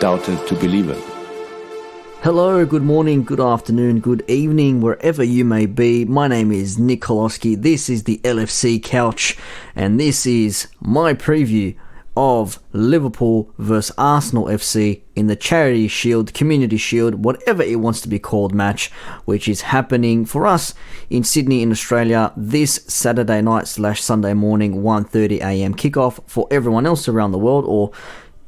doubted to believe it. Hello, good morning, good afternoon, good evening, wherever you may be. My name is Nick Koloski. This is the LFC Couch, and this is my preview of Liverpool versus Arsenal FC in the Charity Shield, Community Shield, whatever it wants to be called match, which is happening for us in Sydney in Australia this Saturday night / Sunday morning, 1:30am kickoff. For everyone else around the world, or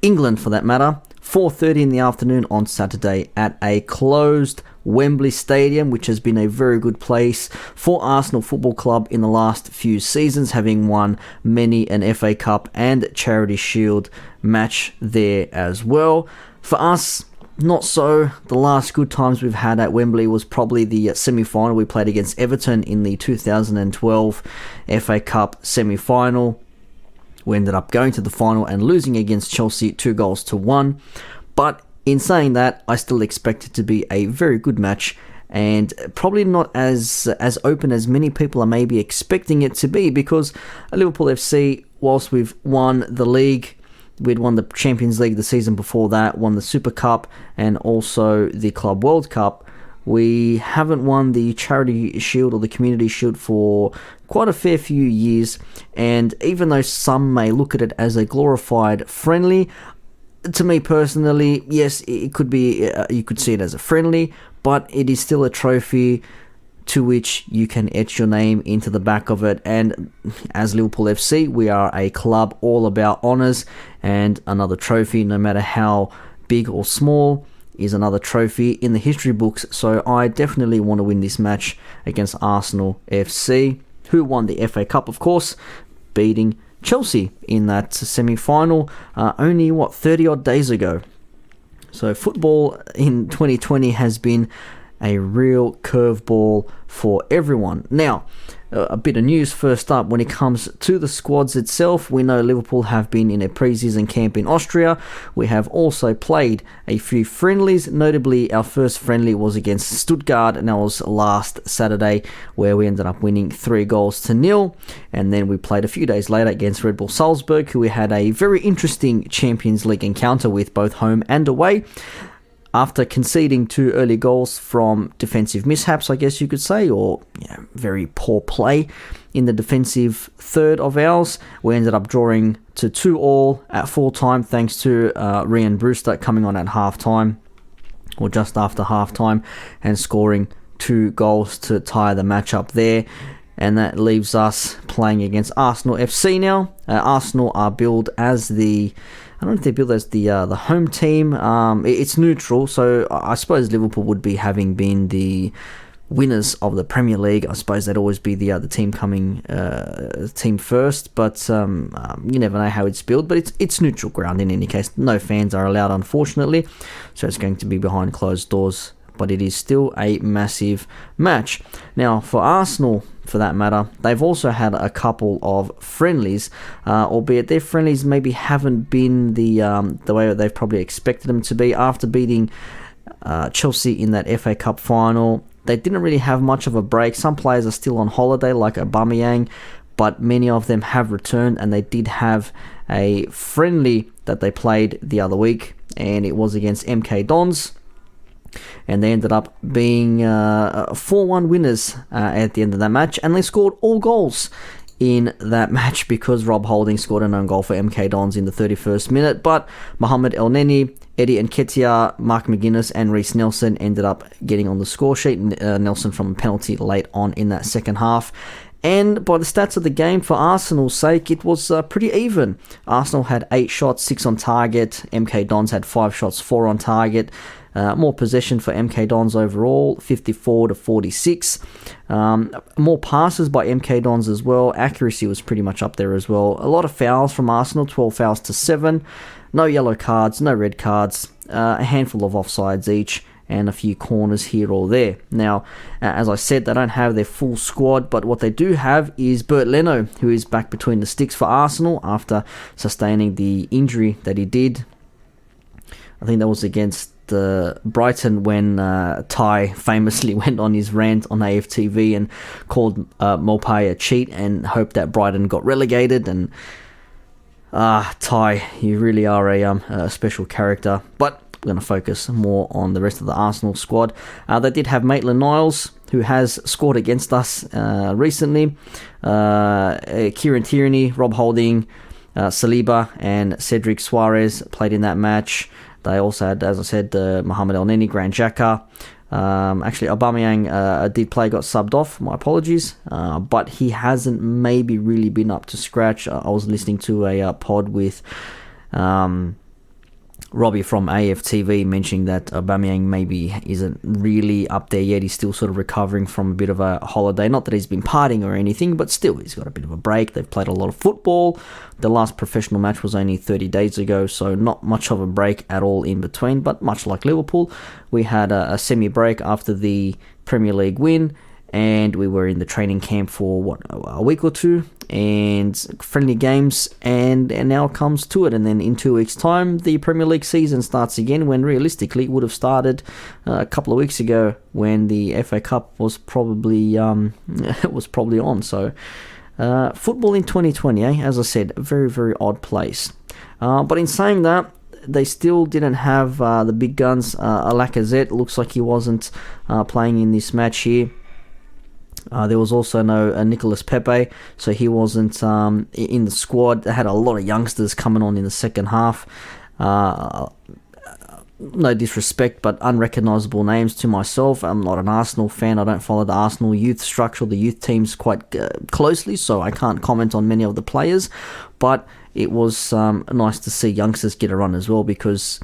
England for that matter, 4:30 in the afternoon on Saturday at a closed Wembley Stadium, which has been a very good place for Arsenal Football Club in the last few seasons, having won many an FA Cup and Charity Shield match there as well. For us, not so. The last good times we've had at Wembley was probably the semi-final. We played against Everton in the 2012 FA Cup semi-final. We ended up going to the final and losing against Chelsea 2-1. But in saying that, I still expect it to be a very good match, and probably not as open as many people are maybe expecting it to be, because Liverpool FC, whilst we've won the league, we'd won the Champions League the season before that, won the Super Cup and also the Club World Cup, we haven't won the Charity Shield or the Community Shield for quite a fair few years. And even though some may look at it as a glorified friendly, to me personally, yes, it could be, you could see it as a friendly, but it is still a trophy to which you can etch your name into the back of it. And as Liverpool FC, we are a club all about honours, and another trophy, no matter how big or small, is another trophy in the history books. So I definitely want to win this match against Arsenal FC, who won the FA Cup, of course, beating Chelsea in that semi-final only 30 odd days ago. So football in 2020 has been a real curveball for everyone. Now, a bit of news first up. When it comes to the squads itself, we know Liverpool have been in a pre-season camp in Austria. We have also played a few friendlies. Notably, our first friendly was against Stuttgart, and that was last Saturday, where we ended up winning 3-0. And then we played a few days later against Red Bull Salzburg, who we had a very interesting Champions League encounter with, both home and away. After conceding 2 early goals from defensive mishaps, I guess you could say, or very poor play in the defensive third of ours, we ended up drawing to 2-2 at full time, thanks to Ryan Brewster coming on at half-time, or just after half-time, and scoring 2 goals to tie the match up there. And that leaves us playing against Arsenal FC now. Arsenal are billed as I don't know if they're billed as the home team. It's neutral, so I suppose Liverpool would be, having been the winners of the Premier League, I suppose they'd always be the team coming team first. But you never know how it's billed. But it's neutral ground in any case. No fans are allowed, unfortunately, so it's going to be behind closed doors. But it is still a massive match. Now, for Arsenal, for that matter, they've also had a couple of friendlies, albeit their friendlies maybe haven't been the way that they've probably expected them to be. After beating Chelsea in that FA Cup final, they didn't really have much of a break. Some players are still on holiday, like Aubameyang, but many of them have returned, and they did have a friendly that they played the other week, and it was against MK Dons. And they ended up being 4-1 winners at the end of that match. And they scored all goals in that match, because Rob Holding scored an own goal for MK Dons in the 31st minute. But Mohamed Elneny, Eddie Nketiah, Mark McGuinness and Reece Nelson ended up getting on the score sheet. Nelson from a penalty late on in that second half. And by the stats of the game, for Arsenal's sake, it was pretty even. Arsenal had 8 shots, 6 on target. MK Dons had 5 shots, 4 on target. More possession for MK Dons overall, 54-46. More passes by MK Dons as well. Accuracy was pretty much up there as well. A lot of fouls from Arsenal, 12 fouls to 7. No yellow cards, no red cards. A handful of offsides each, and a few corners here or there. Now, as I said, they don't have their full squad, but what they do have is Bernd Leno, who is back between the sticks for Arsenal after sustaining the injury that he did. I think that was against Brighton, when Ty famously went on his rant on AFTV and called Maupay a cheat and hoped that Brighton got relegated. And Ty, you really are a special character. But we're going to focus more on the rest of the Arsenal squad. They did have Maitland-Niles, who has scored against us recently. Kieran Tierney, Rob Holding, Saliba and Cedric Suarez played in that match. They also had, as I said, Mohamed El Neni, Granit Xhaka. Actually, Aubameyang did play, got subbed off. My apologies. But he hasn't maybe really been up to scratch. I was listening to a pod with Robbie from AFTV mentioning that Aubameyang maybe isn't really up there yet. He's still sort of recovering from a bit of a holiday. Not that he's been partying or anything, but still, he's got a bit of a break. They've played a lot of football. The last professional match was only 30 days ago, so not much of a break at all in between. But much like Liverpool, we had a semi-break after the Premier League win, and we were in the training camp for, a week or two, and friendly games, and now it comes to it. And then in 2 weeks' time, the Premier League season starts again, when realistically it would have started a couple of weeks ago when the FA Cup was probably on. So football in 2020, as I said, a very, very odd place. But in saying that, they still didn't have the big guns. Lacazette looks like he wasn't playing in this match here. There was also no Nicolas Pepe, so he wasn't in the squad. They had a lot of youngsters coming on in the second half. No disrespect, but unrecognisable names to myself. I'm not an Arsenal fan. I don't follow the Arsenal youth structure, the youth teams quite closely, so I can't comment on many of the players. But it was nice to see youngsters get a run as well, because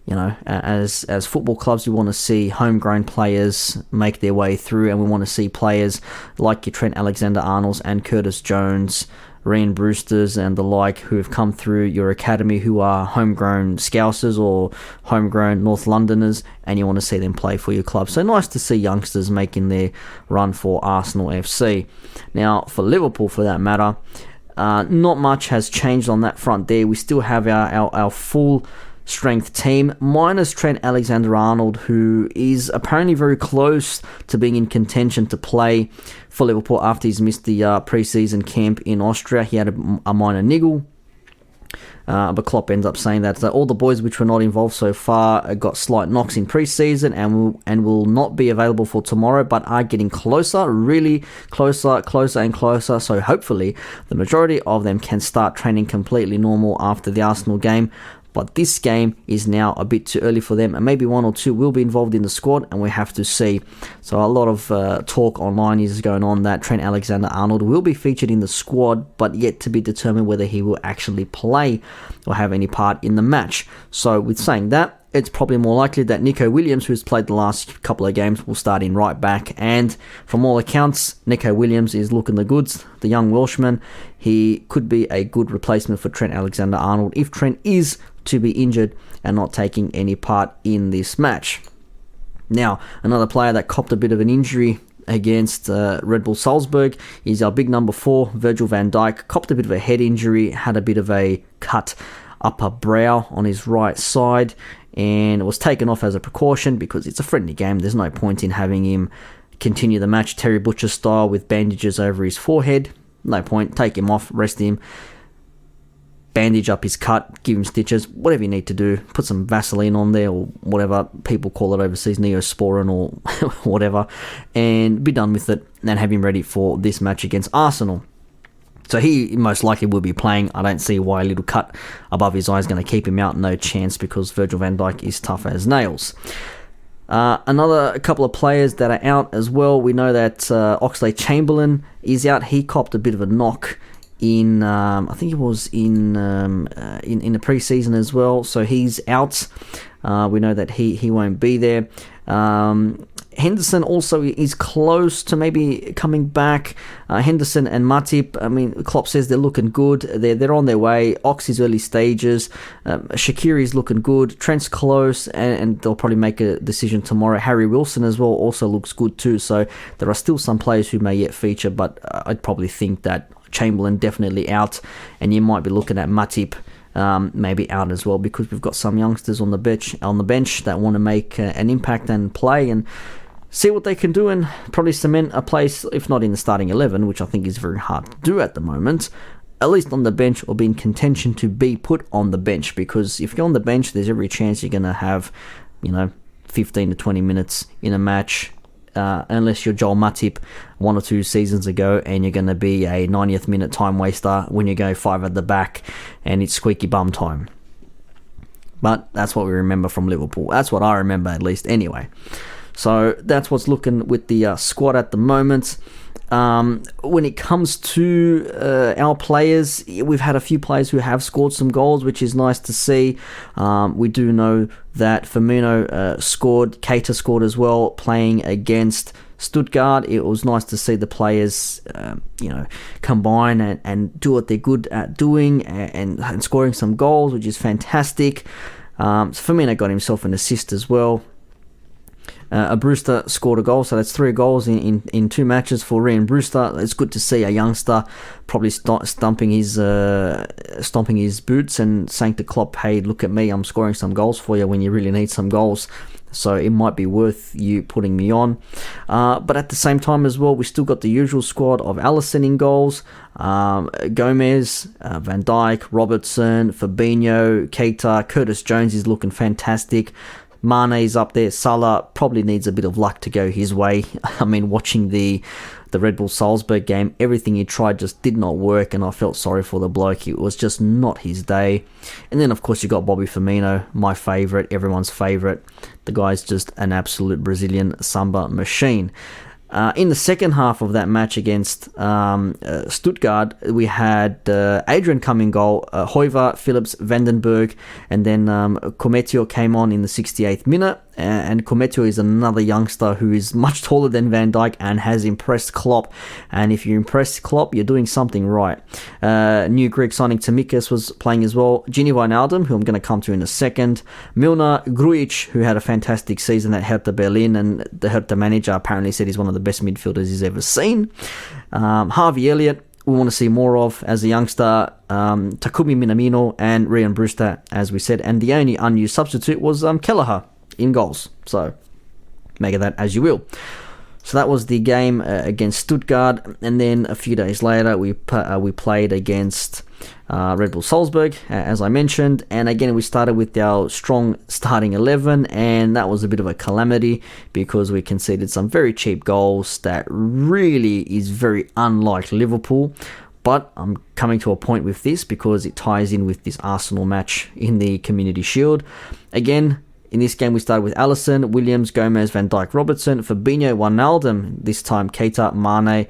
as football clubs, we want to see homegrown players make their way through, and we want to see players like your Trent Alexander-Arnolds and Curtis Jones, Ryan Brewsters and the like, who have come through your academy, who are homegrown Scousers or homegrown North Londoners, and you want to see them play for your club. So nice to see youngsters making their run for Arsenal FC. Now, for Liverpool, for that matter, not much has changed on that front there. We still have our full strength team, minus Trent Alexander-Arnold, who is apparently very close to being in contention to play for Liverpool after he's missed the pre-season camp in Austria. He had a minor niggle, but Klopp ends up saying that all the boys which were not involved so far got slight knocks in pre-season and will not be available for tomorrow, but are getting closer, really closer and closer. So hopefully the majority of them can start training completely normal after the Arsenal game. But this game is now a bit too early for them, and maybe one or two will be involved in the squad, and we have to see. So a lot of talk online is going on that Trent Alexander-Arnold will be featured in the squad, but yet to be determined whether he will actually play or have any part in the match. So with saying that, it's probably more likely that Nico Williams, who's played the last couple of games, will start in right back. And from all accounts, Nico Williams is looking the goods, the young Welshman. He could be a good replacement for Trent Alexander-Arnold if Trent is to be injured and not taking any part in this match. Now, another player that copped a bit of an injury against Red Bull Salzburg is our big number 4, Virgil van Dijk. Copped a bit of a head injury, had a bit of a cut upper brow on his right side, and it was taken off as a precaution because it's a friendly game. There's no point in having him continue the match Terry Butcher style with bandages over his forehead. No point. Take him off, rest him, bandage up his cut, give him stitches, whatever you need to do. Put some Vaseline on there, or whatever people call it overseas, Neosporin or whatever, and be done with it, and have him ready for this match against Arsenal. So he most likely will be playing. I don't see why a little cut above his eye is going to keep him out. No chance, because Virgil van Dijk is tough as nails. Another couple of players that are out as well. We know that Oxlade-Chamberlain is out. He copped a bit of a knock in, I think it was in the pre-season as well. So he's out. We know that he won't be there. Henderson also is close to maybe coming back. Henderson and Matip, I mean, Klopp says they're looking good. They're on their way. Ox is early stages. Shaqiri's looking good. Trent's close, and they'll probably make a decision tomorrow. Harry Wilson as well also looks good too. So there are still some players who may yet feature, but I'd probably think that Chamberlain definitely out, and you might be looking at Matip maybe out as well, because we've got some youngsters on the bench that want to make an impact and play and see what they can do, and probably cement a place, if not in the starting 11, which I think is very hard to do at the moment, at least on the bench or be in contention to be put on the bench, because if you're on the bench, there's every chance you're going to have, 15 to 20 minutes in a match, unless you're Joel Matip 1 or 2 seasons ago and you're going to be a 90th minute time waster when you go 5 at the back and it's squeaky bum time. But that's what we remember from Liverpool. That's what I remember, at least, anyway. So that's what's looking with the squad at the moment. When it comes to our players, we've had a few players who have scored some goals, which is nice to see. We do know that Firmino scored, Keita scored as well, playing against Stuttgart. It was nice to see the players, combine and do what they're good at doing and scoring some goals, which is fantastic. So Firmino got himself an assist as well. Brewster scored a goal, so that's 3 goals in 2 matches for Ryan Brewster. It's good to see a youngster probably stomping his boots and saying to Klopp, "Hey, look at me, I'm scoring some goals for you when you really need some goals. So it might be worth you putting me on." But at the same time as well, we still got the usual squad of Alisson in goals, Gomez, Van Dijk, Robertson, Fabinho, Keita, Curtis Jones is looking fantastic. Mane's up there. Salah probably needs a bit of luck to go his way. I mean, watching the Red Bull Salzburg game, everything he tried just did not work, and I felt sorry for the bloke. It was just not his day. And then, of course, you got Bobby Firmino, my favourite, everyone's favourite. The guy's just an absolute Brazilian samba machine. In the second half of that match against Stuttgart, we had Adrian come in goal, Hoiver, Phillips, Vandenberg, and then Cometio came on in the 68th minute. And Cometio is another youngster who is much taller than Van Dijk and has impressed Klopp. And if you impress Klopp, you're doing something right. New Greek signing Tsimikas was playing as well. Gini Wijnaldum, who I'm going to come to in a second. Milner, Grujic, who had a fantastic season at Hertha Berlin, and the Hertha manager apparently said he's one of the best midfielders he's ever seen. Harvey Elliott, we want to see more of as a youngster. Takumi Minamino and Ryan Brewster, as we said. And the only unused substitute was Kelleher in goals. So make of that as you will. So that was the game against Stuttgart, and then a few days later we played against Red Bull Salzburg, as I mentioned, and again we started with our strong starting 11, and that was a bit of a calamity because we conceded some very cheap goals that really is very unlike Liverpool. But I'm coming to a point with this because it ties in with this Arsenal match in the Community Shield. Again, in this game, we started with Alisson, Williams, Gomez, Van Dijk, Robertson, Fabinho, Wijnaldum, this time Keita, Mane,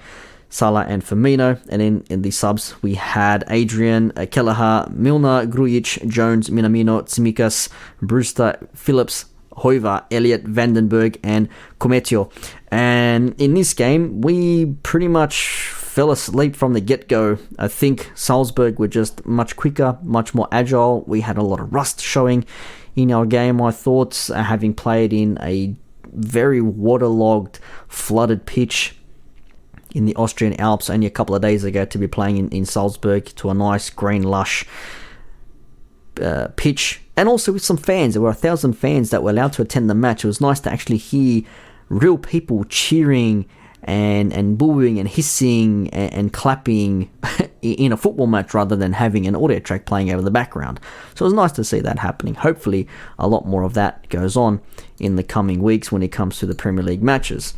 Salah and Firmino. And in the subs, we had Adrian, Kelleher, Milner, Grujic, Jones, Minamino, Tsimikas, Brewster, Phillips, Hoiver, Elliott, Vandenberg and Cometio. And in this game, we pretty much fell asleep from the get-go. I think Salzburg were just much quicker, much more agile. We had a lot of rust showing in our game, I thought, having played in a very waterlogged, flooded pitch in the Austrian Alps only a couple of days ago, to be playing in Salzburg to a nice green lush pitch, and also with some fans. There were 1,000 fans that were allowed to attend the match. It was nice to actually hear real people cheering and booing and hissing and clapping in a football match rather than having an audio track playing over the background. So it was nice to see that happening. Hopefully a lot more of that goes on in the coming weeks when it comes to the Premier League matches.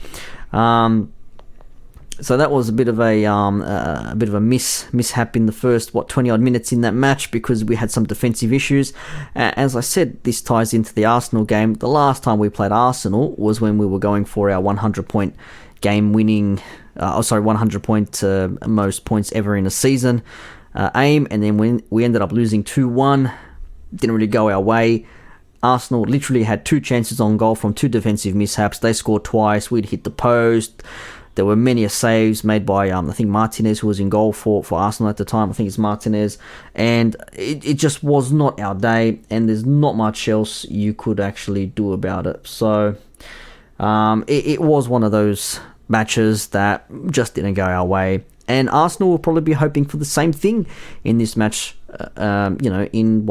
So that was a bit of a mishap in the first 20 odd minutes in that match because we had some defensive issues. As I said, this ties into the Arsenal game. The last time we played Arsenal was when we were going for our 100-point game winning, 100-point most points ever in a season aim, and then we ended up losing 2-1. Didn't really go our way. Arsenal literally had 2 chances on goal from 2 defensive mishaps. They scored twice. We'd hit the post. There were many saves made by, I think, Martinez, who was in goal for Arsenal at the time. I think it's Martinez. And it just was not our day, and there's not much else you could actually do about it. So it was one of those matches that just didn't go our way. And Arsenal will probably be hoping for the same thing in this match, in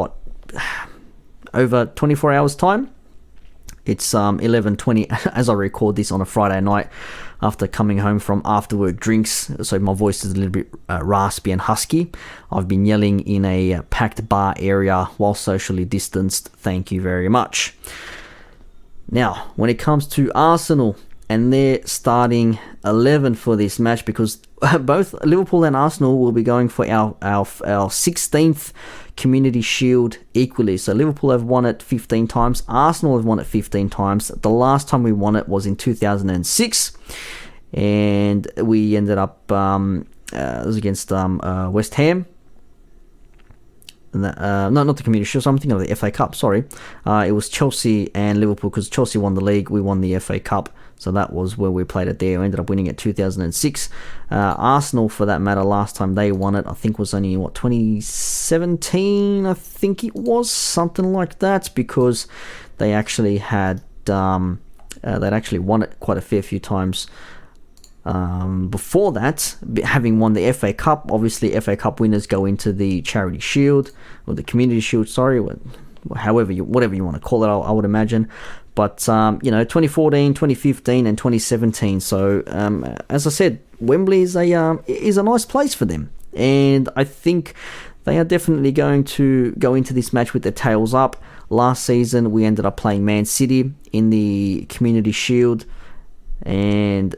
over 24 hours' time. It's 11:20 as I record this on a Friday night after coming home from after work drinks, so my voice is a little bit raspy and husky. I've been yelling in a packed bar area while socially distanced. Thank you very much. Now, when it comes to Arsenal and their starting 11 for this match, because both Liverpool and Arsenal will be going for our 16th Community Shield equally. So Liverpool have won it 15 times, Arsenal have won it 15 times. The last time we won it was in 2006, and we ended up it was against West Ham. No, not the Community Shield, so I'm thinking of the FA Cup, sorry. It was Chelsea and Liverpool, because Chelsea won the league, we won the FA Cup. So that was where we played it there. We ended up winning it 2006. Arsenal, for that matter, last time they won it, I think was only, 2017? I think it was, something like that, because they actually had, they'd actually won it quite a fair few times before that, having won the FA Cup. Obviously, FA Cup winners go into the Charity Shield, or the Community Shield, sorry, whatever you want to call it, I would imagine. But 2014, 2015, and 2017. So as I said, Wembley is a nice place for them, and I think they are definitely going to go into this match with their tails up. Last season, we ended up playing Man City in the Community Shield, and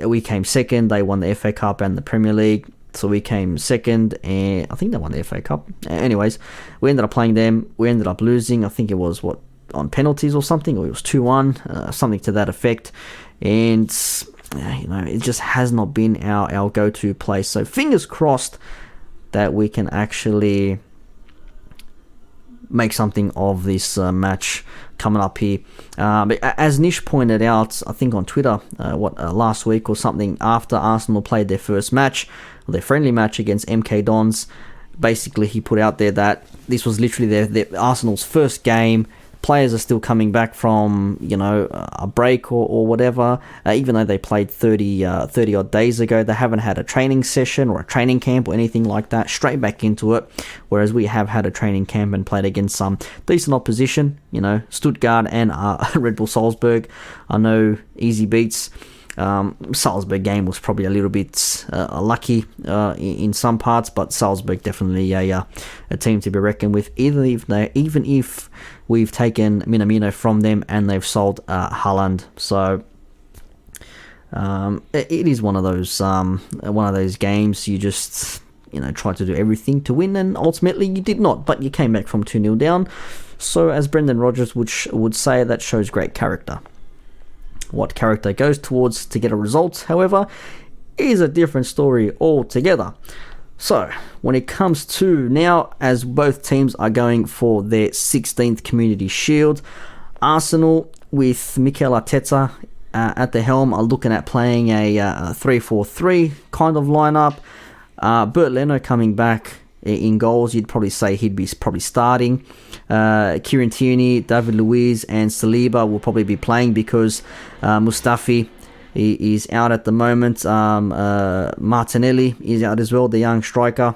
we came second. They won the FA Cup and the Premier League, so we came second, and I think they won the FA Cup. Anyways, we ended up playing them. We ended up losing. I think it was on penalties or something, or it was 2-1, something to that effect. And it just has not been our go-to place. So fingers crossed that we can actually make something of this match coming up here. But as Nish pointed out, I think on Twitter, last week or something, after Arsenal played their first match, their friendly match against MK Dons, basically he put out there that this was literally their Arsenal's first game. Players are still coming back from, a break or whatever. Even though they played 30 odd days ago, they haven't had a training session or a training camp or anything like that. Straight back into it. Whereas we have had a training camp and played against some decent opposition. Stuttgart and Red Bull Salzburg are no easy beats. Salzburg game was probably a little bit lucky in some parts, but Salzburg definitely a team to be reckoned with. Even if we've taken Minamino from them and they've sold Haaland, so it is one of those games you just try to do everything to win, and ultimately you did not, but you came back from 2-0 down. So as Brendan Rodgers would say, that shows great character. What character goes towards to get a result, however, is a different story altogether. So, when it comes to now, as both teams are going for their 16th Community Shield, Arsenal with Mikel Arteta at the helm are looking at playing a 3-4-3 kind of lineup. Bert Leno coming back in goals, you'd probably say he'd be probably starting. Kieran Tierney, David Luiz, and Saliba will probably be playing because Mustafi is out at the moment. Martinelli is out as well, the young striker.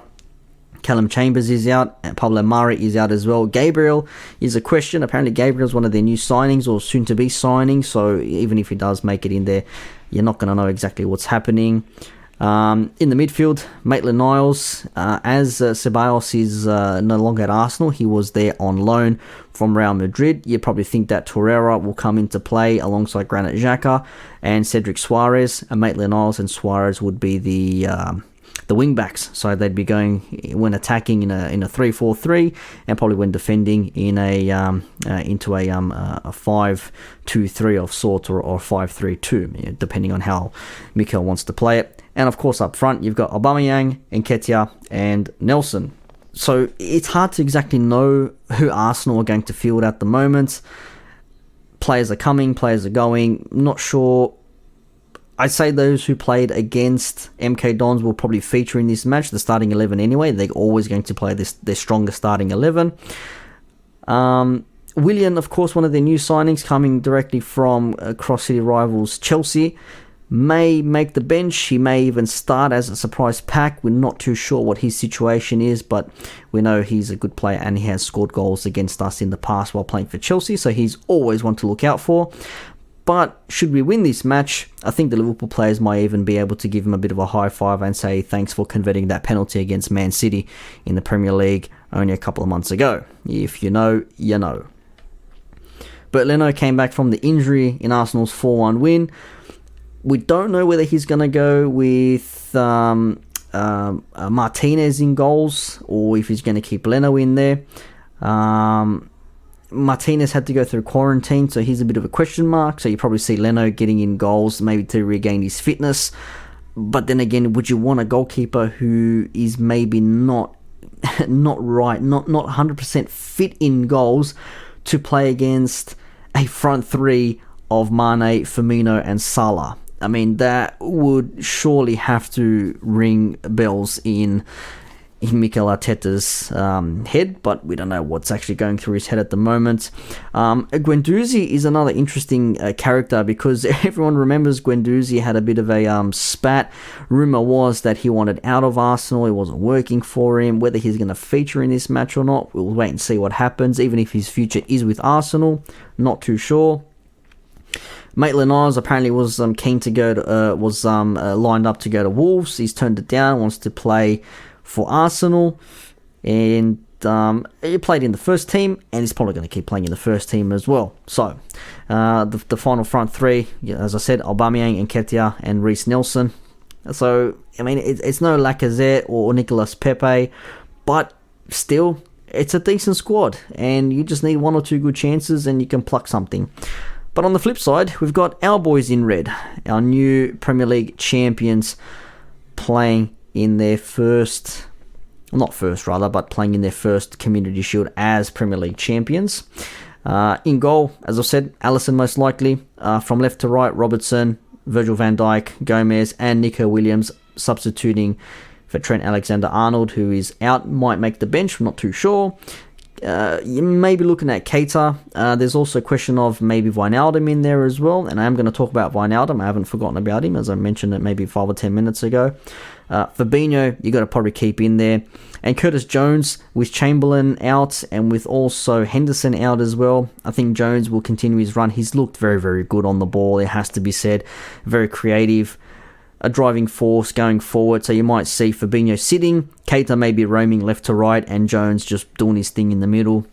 Callum Chambers is out, and Pablo Mari is out as well. Gabriel is a question. Apparently Gabriel's one of their new signings, or soon to be signing, so even if he does make it in there, you're not going to know exactly what's happening. In the midfield, Maitland-Niles, as Ceballos is no longer at Arsenal, he was there on loan from Real Madrid. You probably think that Torreira will come into play alongside Granit Xhaka and Cedric Suarez. Maitland-Niles and Suarez would be the wing backs, so they'd be going when attacking in a 3-4-3, and probably when defending in into a 5-2-3 of sort, or 5-3-2, depending on how Mikel wants to play it. And of course, up front, you've got Aubameyang, Nketiah, and Nelson. So it's hard to exactly know who Arsenal are going to field at the moment. Players are coming, players are going. Not sure. I'd say those who played against MK Dons will probably feature in this match, the starting 11 anyway. They're always going to play their strongest starting 11. Willian, of course, one of their new signings, coming directly from cross-city rivals Chelsea. may make the bench. He may even start as a surprise pack. We're not too sure what his situation is, but we know he's a good player and he has scored goals against us in the past while playing for Chelsea, so he's always one to look out for. But should we win this match, I think the Liverpool players might even be able to give him a bit of a high five and say thanks for converting that penalty against Man City in the Premier League only a couple of months ago. If you know, you know. But Leno came back from the injury in Arsenal's 4-1 win. We don't know whether he's going to go with Martinez in goals or if he's going to keep Leno in there. Martinez had to go through quarantine, so he's a bit of a question mark. So you probably see Leno getting in goals, maybe to regain his fitness. But then again, would you want a goalkeeper who is maybe not right, not 100% fit in goals to play against a front three of Mane, Firmino, and Salah? I mean, that would surely have to ring bells in Mikel Arteta's head, but we don't know what's actually going through his head at the moment. Guendouzi is another interesting character because everyone remembers Guendouzi had a bit of a spat. Rumour was that he wanted out of Arsenal, it wasn't working for him. Whether he's going to feature in this match or not, we'll wait and see what happens. Even if his future is with Arsenal, not too sure. Maitland-Niles apparently was keen to go to, lined up to go to Wolves. He's turned it down, wants to play for Arsenal, and he played in the first team, and he's probably going to keep playing in the first team as well. So, the final front three, as I said, Aubameyang, Nketiah, and Reece Nelson. So, I mean, it's no Lacazette or Nicolas Pepe, but still, it's a decent squad, and you just need one or two good chances, and you can pluck something. But on the flip side, we've got our boys in red, our new Premier League champions, playing in their playing in their first Community Shield as Premier League champions. In goal, as I said, Alisson most likely. From left to right, Robertson, Virgil van Dijk, Gomez, and Nico Williams substituting for Trent Alexander-Arnold, who is out, might make the bench, I'm not too sure. You may be looking at Keita. There's also a question of maybe Wijnaldum in there as well, and I am going to talk about Wijnaldum. I haven't forgotten about him, as I mentioned it maybe 5 or 10 minutes ago. Fabinho, you got to probably keep in there. And Curtis Jones, with Chamberlain out and with also Henderson out as well, I think Jones will continue his run. He's looked very, very good on the ball, it has to be said. Very creative, a driving force going forward. So you might see Fabinho sitting, Keita maybe roaming left to right, and Jones just doing his thing in the middle,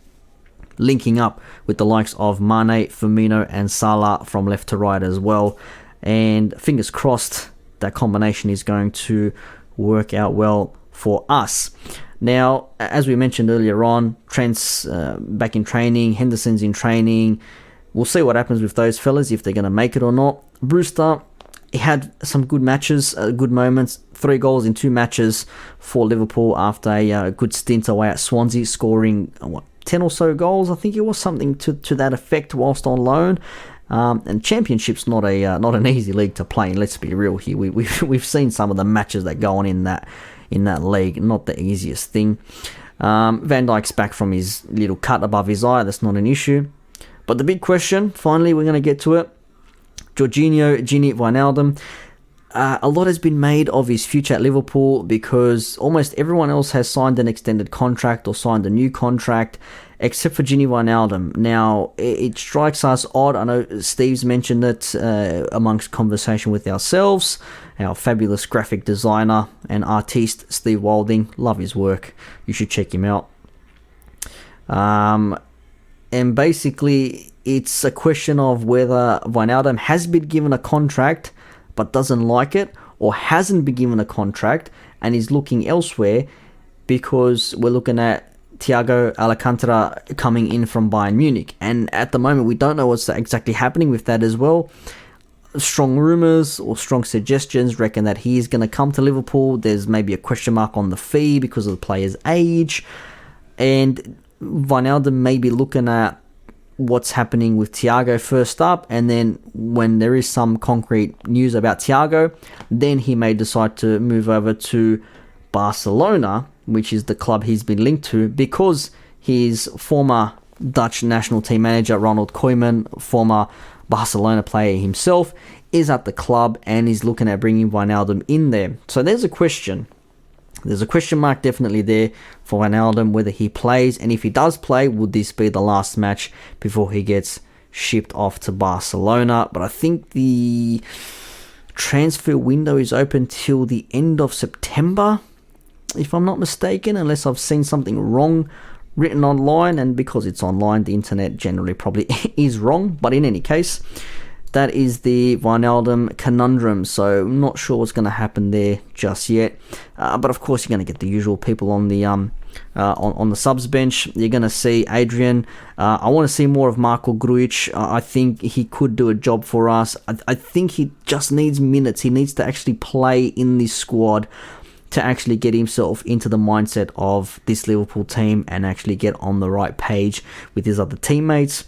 linking up with the likes of Mane, Firmino, and Salah from left to right as well. And fingers crossed that combination is going to work out well for us. Now, as we mentioned earlier on, Trent's back in training, Henderson's in training. We'll see what happens with those fellas, if they're going to make it or not. Brewster, he had some good matches, good moments. 3 goals in 2 matches for Liverpool after a good stint away at Swansea, scoring 10 or so goals. I think it was something to that effect whilst on loan. And Championship's not an easy league to play in, let's be real here. We've seen some of the matches that go on in that league, not the easiest thing. Van Dijk's back from his little cut above his eye, that's not an issue. But the big question, finally we're going to get to it, Jorginho, Gini, Wijnaldum. A lot has been made of his future at Liverpool because almost everyone else has signed an extended contract or signed a new contract, except for Gini Wijnaldum. Now, it strikes us odd. I know Steve's mentioned it amongst conversation with ourselves. Our fabulous graphic designer and artiste, Steve Wilding. Love his work. You should check him out. And basically, it's a question of whether Wijnaldum has been given a contract but doesn't like it, or hasn't been given a contract and is looking elsewhere, because we're looking at Thiago Alcantara coming in from Bayern Munich. And at the moment, we don't know what's exactly happening with that as well. Strong rumours or strong suggestions reckon that he is going to come to Liverpool. There's maybe a question mark on the fee because of the player's age. And Wijnaldum may be looking at what's happening with Thiago first up, and then when there is some concrete news about Thiago, then he may decide to move over to Barcelona, which is the club he's been linked to, because his former Dutch national team manager, Ronald Koeman, former Barcelona player himself, is at the club and is looking at bringing Wijnaldum in there. So there's a question. There's a question mark definitely there for Wijnaldum, whether he plays. And if he does play, would this be the last match before he gets shipped off to Barcelona? But I think the transfer window is open till the end of September, if I'm not mistaken, unless I've seen something wrong written online. And because it's online, the internet generally probably is wrong. But in any case, that is the Wijnaldum conundrum. So I'm not sure what's going to happen there just yet. But of course, you're going to get the usual people on the on the subs bench. You're going to see Adrian. I want to see more of Marko Grujic. I think he could do a job for us. I think he just needs minutes. He needs to actually play in this squad to actually get himself into the mindset of this Liverpool team and actually get on the right page with his other teammates.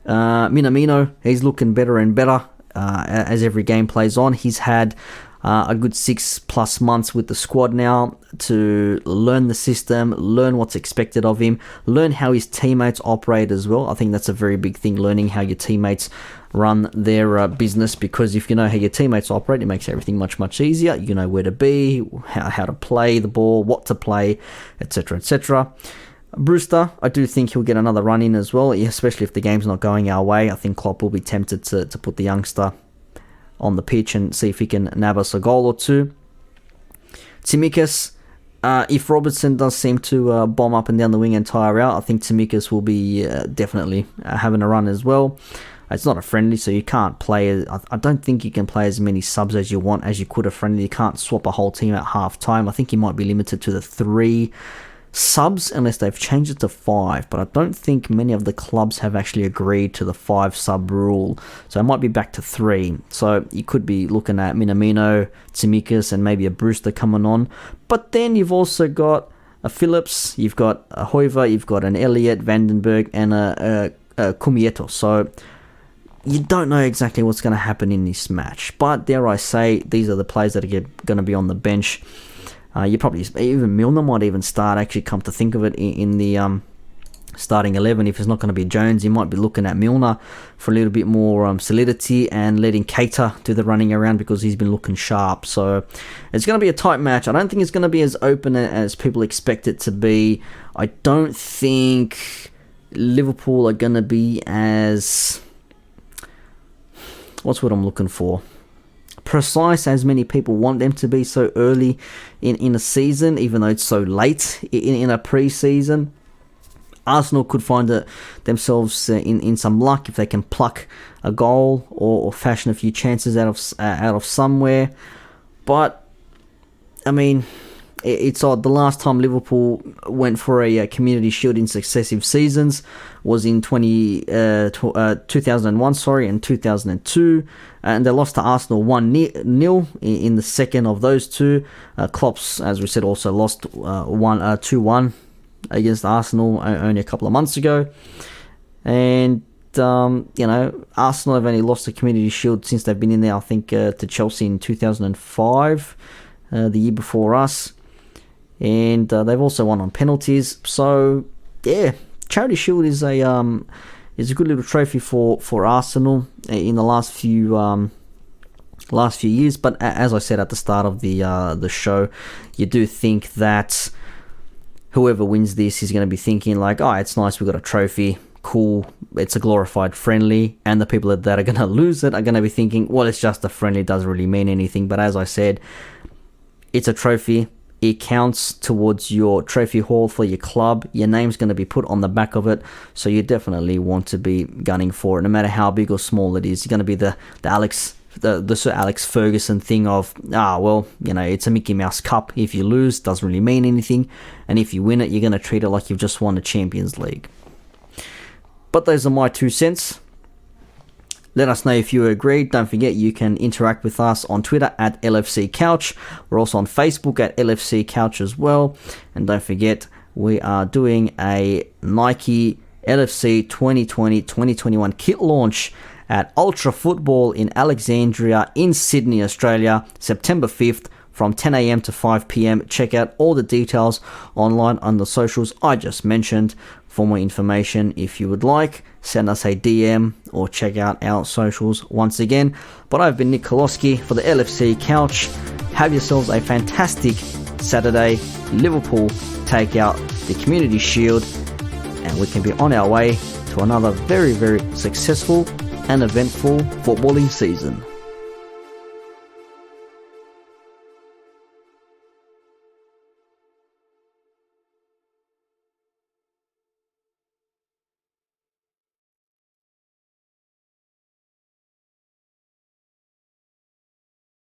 Minamino, he's looking better and better as every game plays on. He's had a good 6+ months with the squad now to learn the system, learn what's expected of him, learn how his teammates operate as well. I think that's a very big thing, learning how your teammates run their business, because if you know how your teammates operate, it makes everything much, much easier. You know where to be, how to play the ball, what to play, etc., etc. Brewster, I do think he'll get another run in as well, especially if the game's not going our way. I think Klopp will be tempted to put the youngster on the pitch and see if he can nab us a goal or two. Tsimikas, if Robertson does seem to bomb up and down the wing and tire out, I think Tsimikas will be definitely having a run as well. It's not a friendly, so you can't play. I don't think you can play as many subs as you want as you could a friendly. You can't swap a whole team at half time. I think you might be limited to the 3 subs unless they've changed it to 5, but I don't think many of the clubs have actually agreed to the 5 sub rule, so it might be back to 3. So you could be looking at Minamino, Tsimikas, and maybe a Brewster coming on. But then you've also got a Phillips, you've got a Hoiver, you've got an Elliott, Vandenberg, and a Kumieto. So you don't know exactly what's going to happen in this match, but dare I say, these are the players that are going to be on the bench. You probably, even Milner might even start, actually, come to think of it, in the starting 11. If it's not going to be Jones, you might be looking at Milner for a little bit more solidity and letting Keita do the running around, because he's been looking sharp. So it's going to be a tight match. I don't think it's going to be as open as people expect it to be. I don't think Liverpool are going to be as... what's what I'm looking for? Precise as many people want them to be so early in a season, even though it's so late in a pre-season. Arsenal could find themselves in some luck if they can pluck a goal or fashion a few chances out of somewhere. But I mean, it's odd. The last time Liverpool went for a Community Shield in successive seasons was in 2001, and 2002, and they lost to Arsenal 1-0 in the second of those two. Klopp's, as we said, also lost 2-1 against Arsenal only a couple of months ago. And Arsenal have only lost the Community Shield since they've been in there, I think, to Chelsea in 2005, the year before us. And they've also won on penalties. So yeah, Charity Shield is a good little trophy for Arsenal in the last few years. But as I said at the start of the show, you do think that whoever wins this is going to be thinking like, oh, it's nice, we got a trophy, cool, it's a glorified friendly. And the people that are going to lose it are going to be thinking, well, it's just a friendly, it doesn't really mean anything. But as I said, it's a trophy. It counts towards your trophy haul for your club. Your name's going to be put on the back of it, so you definitely want to be gunning for it, no matter how big or small it is. You're going to be the Sir Alex Ferguson thing of, it's a Mickey Mouse Cup. If you lose, doesn't really mean anything, and if you win it, you're going to treat it like you've just won the Champions League. But those are my 2 cents. Let us know if you agree. Don't forget, you can interact with us on Twitter at LFC Couch. We're also on Facebook at LFC Couch as well. And don't forget, we are doing a Nike LFC 2020-2021 kit launch at Ultra Football in Alexandria in Sydney, Australia, September 5th from 10 a.m. to 5 p.m. Check out all the details online on the socials I just mentioned. For more information, if you would like, send us a DM or check out our socials once again. But I've been Nick Koloski for the LFC Couch. Have yourselves a fantastic Saturday. Liverpool take out the Community Shield, and we can be on our way to another very, very successful and eventful footballing season.